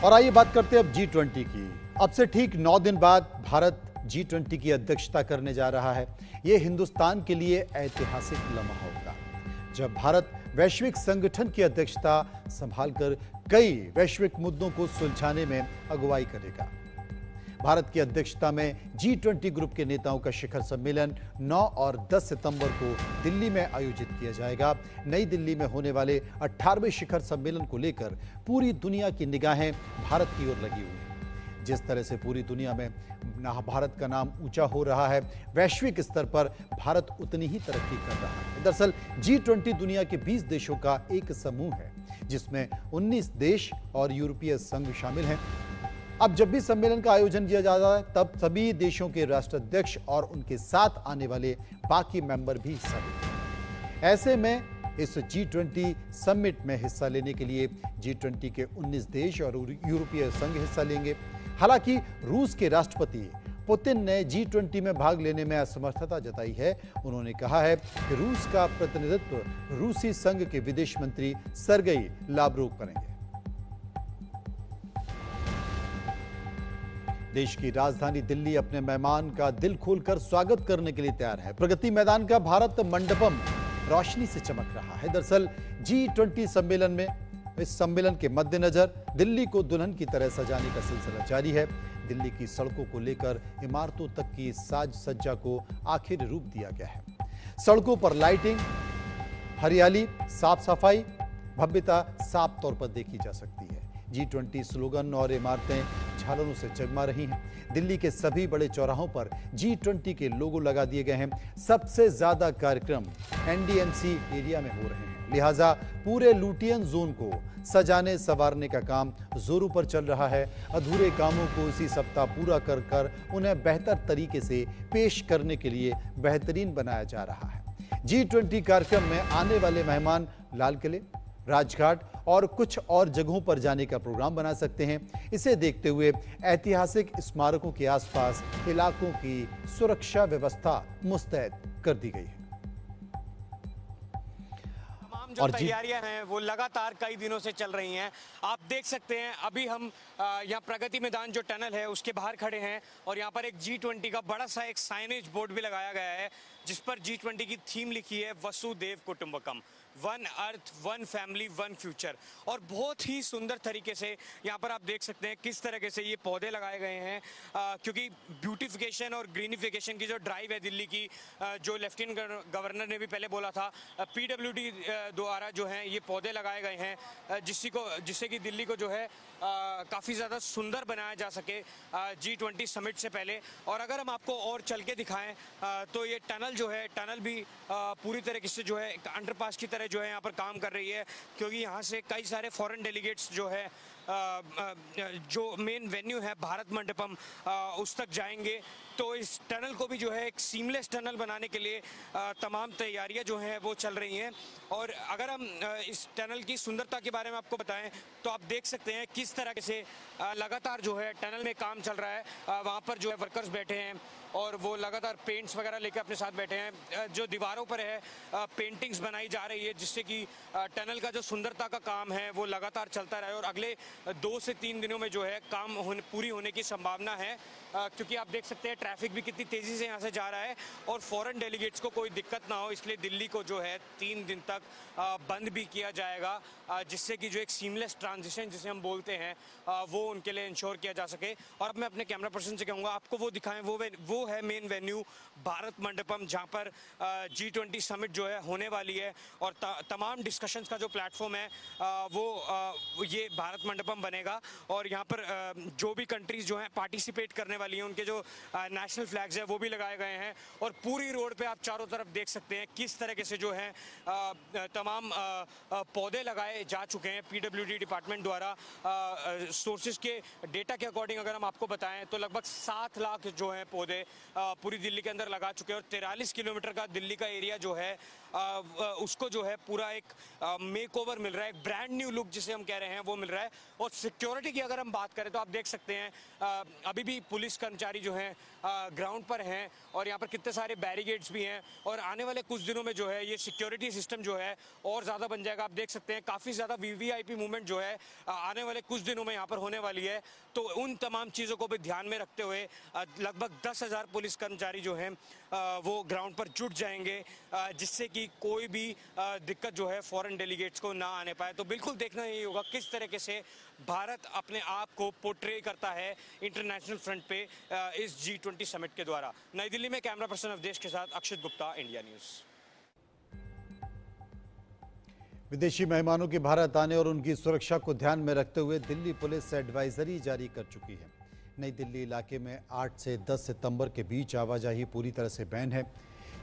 और आइए बात करते हैं अब G20 की। अब से ठीक 9 दिन बाद भारत G20 की अध्यक्षता करने जा रहा है। यह हिंदुस्तान के लिए ऐतिहासिक लम्हा होगा, जब भारत वैश्विक संगठन की अध्यक्षता संभालकर कई वैश्विक मुद्दों को सुलझाने में अगुवाई करेगा। भारत की अध्यक्षता में G20 ग्रुप के नेताओं का शिखर सम्मेलन 9 और 10 सितंबर को दिल्ली में आयोजित किया जाएगा। नई दिल्ली में होने वाले 18वें शिखर सम्मेलन को लेकर पूरी दुनिया की निगाहें भारत की ओर लगी हुई हैं। जिस तरह से पूरी दुनिया में भारत का नाम ऊंचा हो रहा है, वैश्विक स्तर पर भारत उतनी ही तरक्की कर रहा है। दरअसल G20 दुनिया के 20 देशों का एक समूह है, जिसमें 19 देश और यूरोपीय संघ शामिल हैं। अब जब भी सम्मेलन का आयोजन किया जाता है, तब सभी देशों के राष्ट्राध्यक्ष और उनके साथ आने वाले बाकी मेंबर भी हिस्सा लेते हैं। ऐसे में इस G20 समिट में हिस्सा लेने के लिए G20 के 19 देश और यूरोपीय संघ हिस्सा लेंगे। हालांकि रूस के राष्ट्रपति पुतिन ने G20 में भाग लेने में असमर्थता जताई है। उन्होंने कहा है कि रूस का प्रतिनिधित्व रूसी संघ के विदेश मंत्री सर्गेई लावरोव करेंगे। देश की राजधानी दिल्ली अपने मेहमान का दिल खोलकर स्वागत करने के लिए तैयार है। प्रगति मैदान का भारत मंडपम रोशनी से चमक रहा है। दरअसल G20 सम्मेलन में इस सम्मेलन के मद्देनजर दिल्ली को दुल्हन की तरह सजाने का सिलसिला जारी है। दिल्ली की सड़कों को लेकर इमारतों तक की साज सज्जा को आखिर रूप दिया गया है। सड़कों पर लाइटिंग, हरियाली, साफ सफाई, भव्यता साफ तौर पर देखी जा सकती है। G20 स्लोगन और इमारतें झालरों से जगमा रही हैं। दिल्ली के सभी बड़े चौराहों पर G20 के लोगो लगा दिए गए हैं। सबसे ज्यादा कार्यक्रम NDMC एरिया में हो रहे हैं, लिहाजा पूरे लुटियन जोन को सजाने संवारने का काम जोरों पर चल रहा है। अधूरे कामों को इसी सप्ताह पूरा कर उन्हें बेहतर तरीके से पेश करने के लिए बेहतरीन बनाया जा रहा है। G20 कार्यक्रम में आने वाले मेहमान लाल किले, राजघाट और कुछ और जगहों पर जाने का प्रोग्राम बना सकते हैं। इसे देखते हुए ऐतिहासिक स्मारकों के आसपास इलाकों की सुरक्षा व्यवस्था मुस्तैद कर दी गई है। जो तैयारियां हैं वो लगातार कई दिनों से चल रही हैं। आप देख सकते हैं अभी हम यहाँ प्रगति मैदान जो टनल है उसके बाहर खड़े हैं और यहाँ पर एक G20 का बड़ा सा एक साइनेज बोर्ड भी लगाया गया है, जिस पर G20 की थीम लिखी है वसुदेव कुटुंबकम, one earth, one family, one future. और बहुत ही सुंदर तरीके से यहाँ पर आप देख सकते हैं किस तरीके से ये पौधे लगाए गए हैं, क्योंकि ब्यूटिफिकेशन और ग्रीनिफिकेशन की जो ड्राइव है दिल्ली की, जो लेफ्टिनेंट गवर्नर ने भी पहले बोला था, PWD द्वारा जो है ये पौधे लगाए गए हैं, जिससे कि दिल्ली को जो है काफ़ी ज़्यादा सुंदर बनाया जा सके G20 समिट से पहले। और अगर हम आपको और चल के दिखाएं तो ये टनल जो है, टनल भी पूरी तरीके से जो है एक अंडरपास की तरह जो है यहाँ पर काम कर रही है, क्योंकि यहाँ से कई सारे फॉरेन डेलीगेट्स जो है जो मेन वेन्यू है भारत मंडपम उस तक जाएंगे। तो इस टनल को भी जो है एक सीमलेस टनल बनाने के लिए तमाम तैयारियां जो हैं वो चल रही हैं। और अगर हम इस टनल की सुंदरता के बारे में आपको बताएं तो आप देख सकते हैं किस तरह से लगातार जो है टनल में काम चल रहा है। वहाँ पर जो है वर्कर्स बैठे हैं और वो लगातार पेंट्स वगैरह लेकर अपने साथ बैठे हैं। जो दीवारों पर है पेंटिंग्स बनाई जा रही है, जिससे कि टनल का जो सुंदरता का काम है वो लगातार चलता रहे और अगले 2 से 3 दिनों में जो है काम पूरी होने की संभावना है। क्योंकि आप देख सकते हैं ट्रैफिक भी कितनी तेज़ी से यहाँ से जा रहा है और फॉरेन डेलीगेट्स को कोई दिक्कत ना हो, इसलिए दिल्ली को जो है 3 दिन तक बंद भी किया जाएगा, जिससे कि जो एक सीमलेस ट्रांजिशन जिसे हम बोलते हैं वो उनके लिए इंश्योर किया जा सके। और अब मैं अपने कैमरा पर्सन से कहूँगा आपको वो दिखाएं, वो है मेन वेन्यू भारत मंडपम, जहाँ पर G20 समिट जो है होने वाली है और तमाम डिस्कशंस का जो प्लेटफॉर्म है वो ये भारत मंडपम बनेगा। और यहाँ पर जो भी कंट्रीज जो हैं पार्टिसिपेट करने वाली हैं, उनके जो नेशनल फ्लैग्स हैं वो भी लगाए गए हैं। और पूरी रोड पे आप चारों तरफ देख सकते हैं किस तरीके से जो है तमाम पौधे लगाए जा चुके हैं PWD डिपार्टमेंट द्वारा। सोर्सेज के डेटा के अकॉर्डिंग अगर हम आपको बताएं तो लगभग 7 लाख जो है पौधे पूरी दिल्ली के अंदर लगा चुके हैं और 43 किलोमीटर का दिल्ली का एरिया जो है उसको जो है पूरा एक मेक ओवर मिल रहा है, एक ब्रांड न्यू लुक जिसे हम कह रहे हैं वो मिल रहा है। और सिक्योरिटी की अगर हम बात करें तो आप देख सकते हैं अभी भी पुलिस कर्मचारी जो हैं ग्राउंड पर हैं और यहाँ पर कितने सारे बैरिकेड्स भी हैं और आने वाले कुछ दिनों में जो है ये सिक्योरिटी सिस्टम जो है और ज़्यादा बन जाएगा। आप देख सकते हैं काफ़ी ज़्यादा वीवीआईपी मूवमेंट जो है आने वाले कुछ दिनों में यहाँ पर होने वाली है। तो उन तमाम चीज़ों को भी ध्यान में रखते हुए लगभग 10,000 पुलिस कर्मचारी जो हैं वो ग्राउंड पर जुट जाएंगे, जिससे कि कोई भी दिक्कत जो है फॉरेन डेलीगेट्स को ना आने पाए। तो बिल्कुल देखना ही होगा किस तरीके से भारत अपने आप को पोर्ट्रे करता है इंटरनेशनल फ्रंट पे इस G20 समिट के द्वारा। नई दिल्ली में कैमरा पर्सन अवधेश के साथ अक्षित गुप्ता, इंडिया न्यूज़। विदेशी मेहमानों के भारत आने और उनकी सुरक्षा को ध्यान में रखते हुए दिल्ली पुलिस एडवाइजरी जारी कर चुकी है। नई दिल्ली इलाके में 8 से 10 सितंबर के बीच आवाजाही पूरी तरह से बैन है।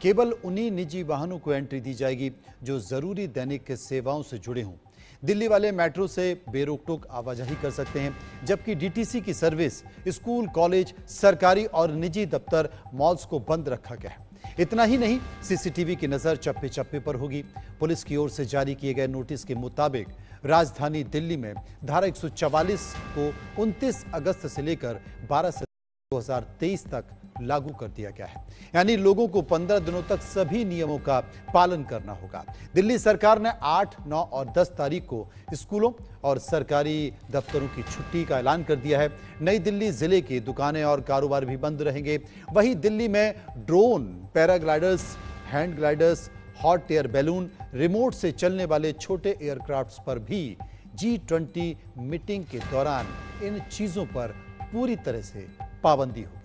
केवल उन्हीं निजी वाहनों को एंट्री दी जाएगी जो जरूरी दैनिक सेवाओं से जुड़े हों। दिल्ली वाले मेट्रो से बेरोक-टोक आवाजाही कर सकते हैं, जबकि डीटीसी की सर्विस, स्कूल, कॉलेज, सरकारी और निजी दफ्तर, मॉल्स को बंद रखा गया है। इतना ही नहीं, सीसीटीवी की नजर चप्पे चप्पे पर होगी। पुलिस की ओर से जारी किए गए नोटिस के मुताबिक राजधानी दिल्ली में धारा 144 को 29 अगस्त से लेकर 12 सितंबर 2023 तक लागू कर दिया गया है। यानी लोगों को 15 दिनों तक सभी नियमों का पालन करना होगा। दिल्ली सरकार ने 8, 9 और 10 तारीख को स्कूलों और सरकारी दफ्तरों की छुट्टी का ऐलान कर दिया है। नई दिल्ली जिले की दुकानें और कारोबार भी बंद रहेंगे। वहीं दिल्ली में drone, paragliders, hand gliders, hot air balloon, remote से चलने वाले छोटे एयरक्राफ्ट्स पर भी G20 मीटिंग के दौरान इन चीजों पर पूरी तरह से पाबंदी होगी।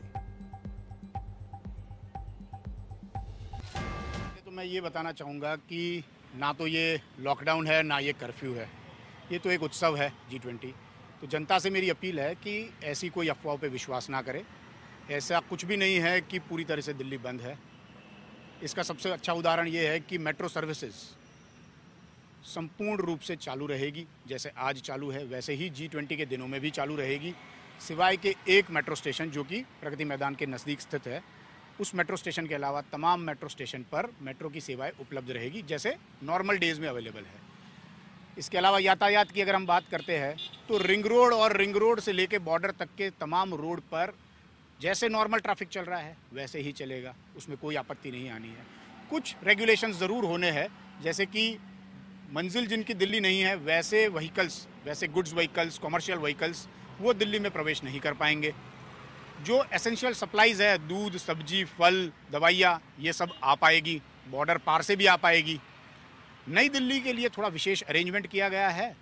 तो मैं ये बताना चाहूँगा कि ना तो ये लॉकडाउन है ना ये कर्फ्यू है, ये तो एक उत्सव है G20। तो जनता से मेरी अपील है कि ऐसी कोई अफवाह पे विश्वास ना करे। ऐसा कुछ भी नहीं है कि पूरी तरह से दिल्ली बंद है। इसका सबसे अच्छा उदाहरण ये है कि मेट्रो सर्विसेज संपूर्ण रूप से चालू रहेगी। जैसे आज चालू है वैसे ही G20 के दिनों में भी चालू रहेगी, सिवाय के एक मेट्रो स्टेशन जो कि प्रगति मैदान के नज़दीक स्थित है। उस मेट्रो स्टेशन के अलावा तमाम मेट्रो स्टेशन पर मेट्रो की सेवाएं उपलब्ध रहेगी, जैसे नॉर्मल डेज़ में अवेलेबल है। इसके अलावा यातायात की अगर हम बात करते हैं तो रिंग रोड और रिंग रोड से लेके बॉर्डर तक के तमाम रोड पर जैसे नॉर्मल ट्रैफिक चल रहा है वैसे ही चलेगा, उसमें कोई आपत्ति नहीं आनी है। कुछ रेगुलेशंस ज़रूर होने हैं, जैसे कि मंजिल जिनकी दिल्ली नहीं है वैसे व्हीकल्स, वैसे गुड्स व्हीकल्स, कमर्शियल व्हीकल्स वो दिल्ली में प्रवेश नहीं कर पाएंगे। जो एसेंशियल सप्लाईज है, दूध, सब्जी, फल, दवाइयाँ, ये सब आ पाएगी, बॉर्डर पार से भी आ पाएगी। नई दिल्ली के लिए थोड़ा विशेष अरेंजमेंट किया गया है।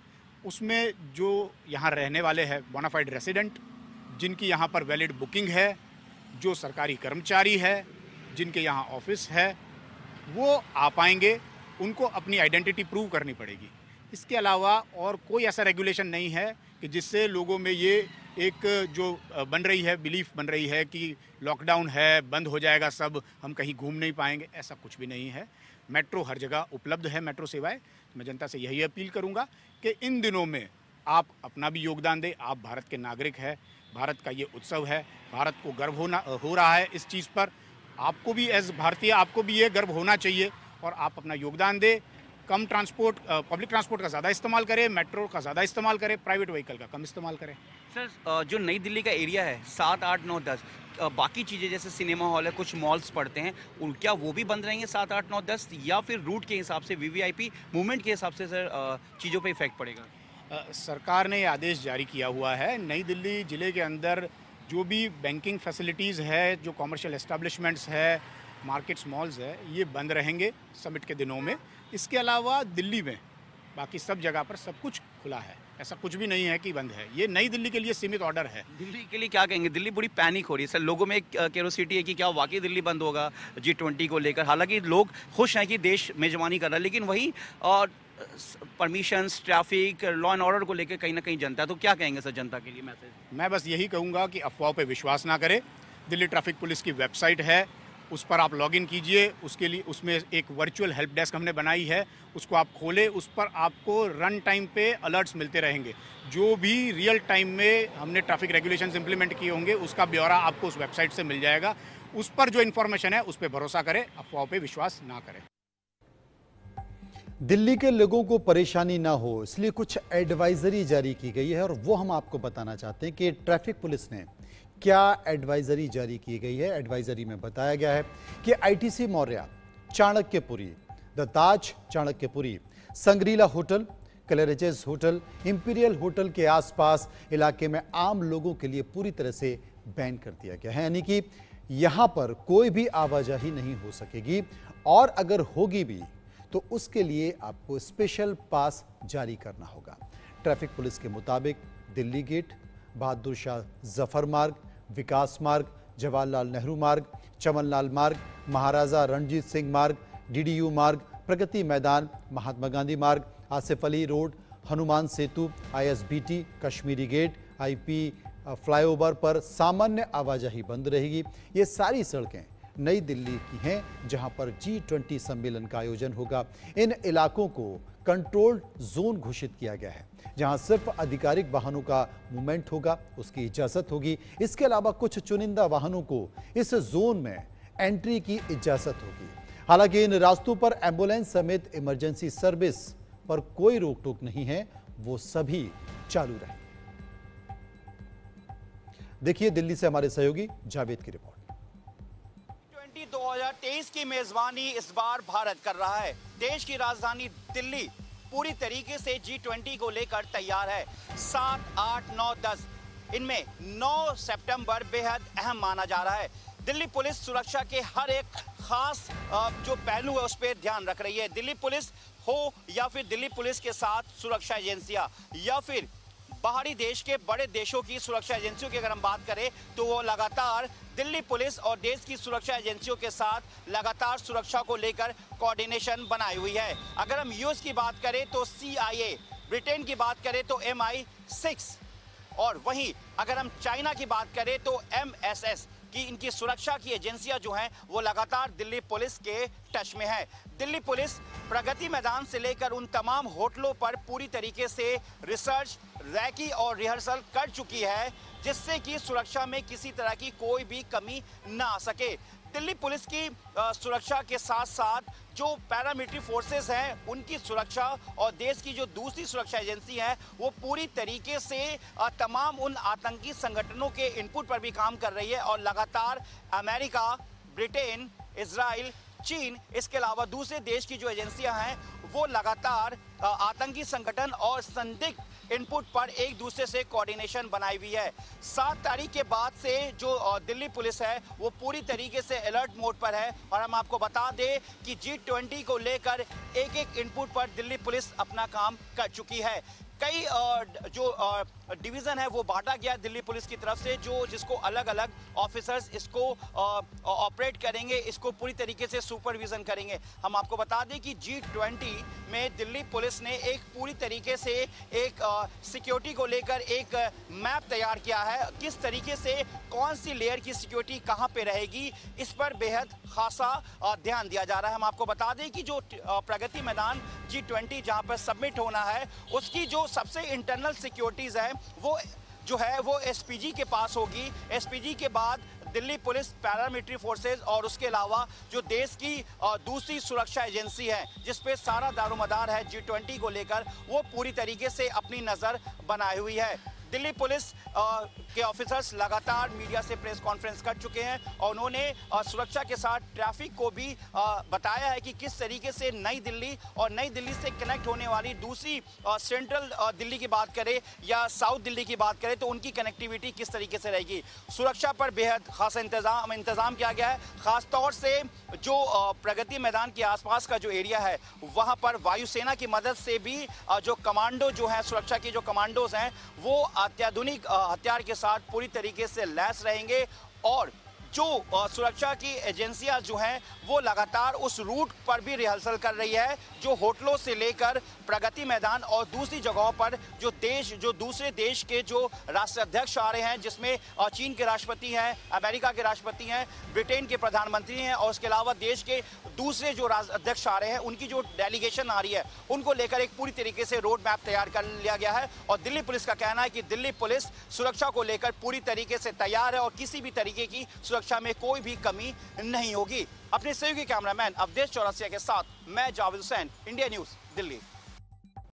उसमें जो यहाँ रहने वाले हैं बोनाफाइड रेसिडेंट, जिनकी यहाँ पर वैलिड बुकिंग है, जो सरकारी कर्मचारी है, जिनके यहाँ ऑफिस है, वो आ पाएंगे। उनको अपनी आइडेंटिटी प्रूव करनी पड़ेगी। इसके अलावा और कोई ऐसा रेगुलेशन नहीं है कि जिससे लोगों में ये एक जो बन रही है, बिलीफ बन रही है कि लॉकडाउन है, बंद हो जाएगा सब, हम कहीं घूम नहीं पाएंगे। ऐसा कुछ भी नहीं है। मेट्रो हर जगह उपलब्ध है, मेट्रो सेवाएं। मैं जनता से यही अपील करूंगा कि इन दिनों में आप अपना भी योगदान दें। आप भारत के नागरिक हैं, भारत का ये उत्सव है, भारत को गर्व हो रहा है इस चीज़ पर। आपको भी एज भारतीय आपको भी ये गर्व होना चाहिए और आप अपना योगदान दें। कम ट्रांसपोर्ट, पब्लिक ट्रांसपोर्ट का ज़्यादा इस्तेमाल करें, मेट्रो का ज़्यादा इस्तेमाल करें, प्राइवेट व्हीकल का कम इस्तेमाल करें। सर, जो नई दिल्ली का एरिया है 7, 8, 9, 10, बाकी चीज़ें जैसे सिनेमा हॉल है, कुछ मॉल्स पड़ते हैं, क्या वो भी बंद रहेंगे 7, 8, 9, 10, या फिर रूट के हिसाब से, वीवीआईपी मूवमेंट के हिसाब से सर चीज़ों पे इफेक्ट पड़ेगा? सरकार ने ये आदेश जारी किया हुआ है। नई दिल्ली ज़िले के अंदर जो भी बैंकिंग फैसिलिटीज़ है, जो कमर्शियल एस्टेब्लिशमेंट्स है, मार्केट्स, मॉल्स है, ये बंद रहेंगे समिट के दिनों में। इसके अलावा दिल्ली में बाकी सब जगह पर सब कुछ खुला है, ऐसा कुछ भी नहीं है कि बंद है। ये नई दिल्ली के लिए सीमित ऑर्डर है। दिल्ली के लिए क्या कहेंगे? दिल्ली बड़ी पैनिक हो रही है सर, लोगों में एक क्यूरियोसिटी है कि क्या वाकई दिल्ली बंद होगा G20 को लेकर। हालांकि लोग खुश हैं कि देश मेजबानी कर रहा है, लेकिन वही permissions, traffic, law and order को लेकर कहीं ना कहीं जनता, तो क्या कहेंगे सर जनता के लिए मैसेज? मैं बस यही कहूँगा कि अफवाह पे विश्वास ना करें। दिल्ली ट्रैफिक पुलिस की वेबसाइट है, उस पर आप लॉगिन कीजिए। उसके लिए उसमें एक वर्चुअल हेल्प डेस्क हमने बनाई है, उसको आप खोलें। उस पर आपको रन टाइम पे अलर्ट्स मिलते रहेंगे। जो भी रियल टाइम में हमने ट्रैफिक रेगुलेशंस इंप्लीमेंट किए होंगे उसका ब्यौरा आपको उस वेबसाइट से मिल जाएगा। उस पर जो इन्फॉर्मेशन है उस पर भरोसा करें, अफवाह पे विश्वास ना करें। दिल्ली के लोगों को परेशानी ना हो इसलिए कुछ एडवाइजरी जारी की गई है और वो हम आपको बताना चाहते हैं कि ट्रैफिक पुलिस ने क्या एडवाइजरी जारी की गई है। एडवाइजरी में बताया गया है कि ITC Maurya, Chanakyapuri, the Taj Chanakyapuri, Shangrila hotel, Claridges hotel, Imperial hotel के आसपास इलाके में आम लोगों के लिए पूरी तरह से बैन कर दिया गया है, यानी कि यहां पर कोई भी आवाजाही नहीं हो सकेगी और अगर होगी भी तो उसके लिए आपको स्पेशल पास जारी करना होगा। ट्रैफिक पुलिस के मुताबिक दिल्ली गेट, बहादुर शाह जफर मार्ग, विकास मार्ग, जवाहरलाल नेहरू मार्ग, चमनलाल मार्ग, महाराजा रणजीत सिंह मार्ग, डीडीयू मार्ग, Pragati Maidan, Mahatma Gandhi Marg, Asif Ali road, Hanuman Setu, ISBT, Kashmiri gate, IP flyover पर सामान्य आवाजाही बंद रहेगी। ये सारी सड़कें नई दिल्ली की हैं जहां पर G20 सम्मेलन का आयोजन होगा। इन इलाकों को कंट्रोल्ड जोन घोषित किया गया है जहां सिर्फ आधिकारिक वाहनों का मूवमेंट होगा, उसकी इजाजत होगी। इसके अलावा कुछ चुनिंदा वाहनों को इस जोन में एंट्री की इजाजत होगी। हालांकि इन रास्तों पर एम्बुलेंस समेत इमरजेंसी सर्विस पर कोई रोक टोक नहीं है, वो सभी चालू रहेंगे। देखिए दिल्ली से हमारे सहयोगी जावेद की रिपोर्ट। 2023 की मेजबानी इस बार भारत कर रहा है। देश की राजधानी दिल्ली पूरी तरीके से G20 को लेकर तैयार है। 7, 8, 9, 10 इनमें 9 सितंबर बेहद अहम माना जा रहा है। दिल्ली पुलिस सुरक्षा के हर एक खास जो पहलू है उस पर ध्यान रख रही है। दिल्ली पुलिस हो या फिर दिल्ली पुलिस के साथ सुरक्षा एजेंसियां या फिर बाहरी देश के बड़े देशों की सुरक्षा एजेंसियों की अगर हम बात करें तो वो लगातार दिल्ली पुलिस और देश की सुरक्षा एजेंसियों के साथ लगातार सुरक्षा को लेकर कोऑर्डिनेशन बनाई हुई है। अगर हम यूएस की बात करें तो CIA, ब्रिटेन की बात करें तो MI6 और वहीं अगर हम चाइना की बात करें तो MSS कि इनकी सुरक्षा की एजेंसियां जो हैं वो लगातार दिल्ली पुलिस के टच में है। दिल्ली पुलिस प्रगति मैदान से लेकर उन तमाम होटलों पर पूरी तरीके से रिसर्च, रैकी और रिहर्सल कर चुकी है जिससे कि सुरक्षा में किसी तरह की कोई भी कमी ना आ सके। दिल्ली पुलिस की सुरक्षा के साथ साथ जो पैरामिलिट्री फोर्सेस हैं उनकी सुरक्षा और देश की जो दूसरी सुरक्षा एजेंसी है वो पूरी तरीके से तमाम उन आतंकी संगठनों के इनपुट पर भी काम कर रही है और लगातार अमेरिका, ब्रिटेन, इजराइल, चीन, इसके अलावा दूसरे देश की जो एजेंसियां हैं वो लगातार आतंकी संगठन और संदिग्ध इनपुट पर एक दूसरे से कोऑर्डिनेशन बनाई हुई है। 7 तारीख के बाद से जो दिल्ली पुलिस है वो पूरी तरीके से अलर्ट मोड पर है और हम आपको बता दें कि G20 को लेकर एक एक इनपुट पर दिल्ली पुलिस अपना काम कर चुकी है। कई जो डिवीज़न है वो बांटा गया दिल्ली पुलिस की तरफ से जिसको अलग अलग ऑफिसर्स इसको ऑपरेट करेंगे, इसको पूरी तरीके से सुपरविजन करेंगे। हम आपको बता दें कि G20 में दिल्ली पुलिस ने एक पूरी तरीके से एक सिक्योरिटी को लेकर एक मैप तैयार किया है। किस तरीके से कौन सी लेयर की सिक्योरिटी कहाँ पे रहेगी इस पर बेहद खासा ध्यान दिया जा रहा है। हम आपको बता दें कि जो प्रगति मैदान G20 जहाँ पर सबमिट होना है उसकी जो सबसे इंटरनल सिक्योरिटीज है वो जो है वो SPG के पास होगी। SPG के बाद दिल्ली पुलिस, पैरामिलिट्री फोर्सेस और उसके अलावा जो देश की दूसरी सुरक्षा एजेंसी है जिस पे सारा दारोमदार है G20 को लेकर वो पूरी तरीके से अपनी नज़र बनाई हुई है। दिल्ली पुलिस के ऑफिसर्स लगातार मीडिया से प्रेस कॉन्फ्रेंस कर चुके हैं और उन्होंने सुरक्षा के साथ ट्रैफिक को भी बताया है कि किस तरीके से नई दिल्ली और नई दिल्ली से कनेक्ट होने वाली दूसरी सेंट्रल दिल्ली की बात करें या साउथ दिल्ली की बात करें तो उनकी कनेक्टिविटी किस तरीके से रहेगी। सुरक्षा पर बेहद खासा इंतजाम किया गया है। खास तौर से जो प्रगति मैदान के आसपास का जो एरिया है वहाँ पर वायुसेना की मदद से भी जो कमांडो जो हैं, सुरक्षा के जो कमांडोज हैं वो अत्याधुनिक हथियार के साथ पूरी तरीके से लैस रहेंगे और जो सुरक्षा की एजेंसियां जो हैं वो लगातार उस रूट पर भी रिहर्सल कर रही है जो होटलों से लेकर प्रगति मैदान और दूसरी जगहों पर जो दूसरे देश के जो राष्ट्राध्यक्ष आ रहे हैं जिसमें चीन के राष्ट्रपति हैं, अमेरिका के राष्ट्रपति हैं, ब्रिटेन के प्रधानमंत्री हैं और उसके अलावा देश के दूसरे जो अध्यक्ष आ रहे हैं उनकी जो डेलीगेशन आ रही है उनको लेकर एक पूरी तरीके से रोड मैप तैयार कर लिया गया है। और दिल्ली पुलिस का कहना है कि दिल्ली पुलिस सुरक्षा को लेकर पूरी तरीके से तैयार है और किसी भी तरीके की सुरक्षा में कोई भी कमी नहीं होगी। अपने सहयोगी कैमरामैन अवधेश चौरसिया के साथ मैं जावेद हुसैन, इंडिया न्यूज। दिल्ली।